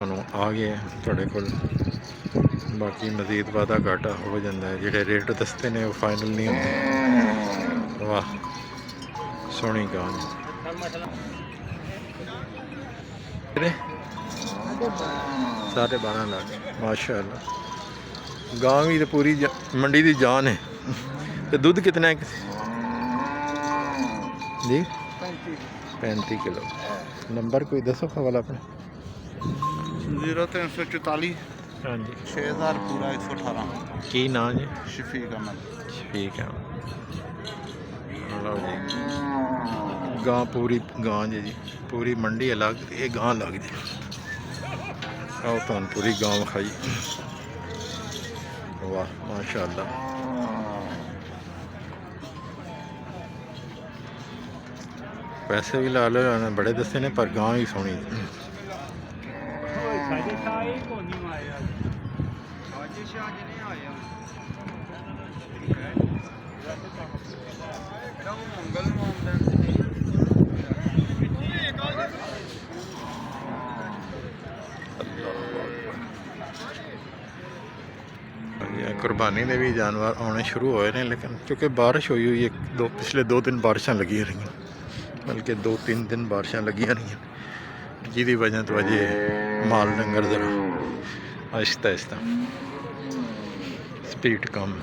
ਤੁਹਾਨੂੰ ਆ ਗਏ ਤੁਹਾਡੇ ਕੋਲ। ਬਾਕੀ ਮਜ਼ੀਦ ਵਾਧਾ ਘਾਟਾ ਹੋ ਜਾਂਦਾ ਹੈ, ਜਿਹੜੇ ਰੇਟ ਦੱਸਦੇ ਨੇ ਉਹ ਫਾਈਨਲ ਨਹੀਂ ਹੁੰਦੇ। ਵਾਹ ਸੋਹਣੀ ਗਾਂ साढ़े 12 लाख माशाअल्लाह। गां भी तो पूरी मंडी की जान है। तो दूध कितना है जी? 35 किलो। नंबर कोई दसो हवाला अपना। 0344 हाँ जी 6000 पूरा 118 की नाम जी? शफीक अहमद। ठीक है लो जी। गां पूरी गां जी पूरी मंडी अलग, ये गां अलग जी। आओ तुम पूरी गां विखाई। वाह माशाअल्लाह। पैसे भी ला लो बड़े दसे ने, पर गां भी सोहनी। कुर्बानी ने भी जानवर आने शुरू होए हैं, लेकिन क्योंकि बारिश हुई हुई है, पिछले 2 दिन बारिशां लगी रही, बल्कि 2-3 दिन बारिशां लगी रही, जिसकी वजह तो अजे माल डंगर जरा आहिस्ता आहिस्ता स्पीड कम।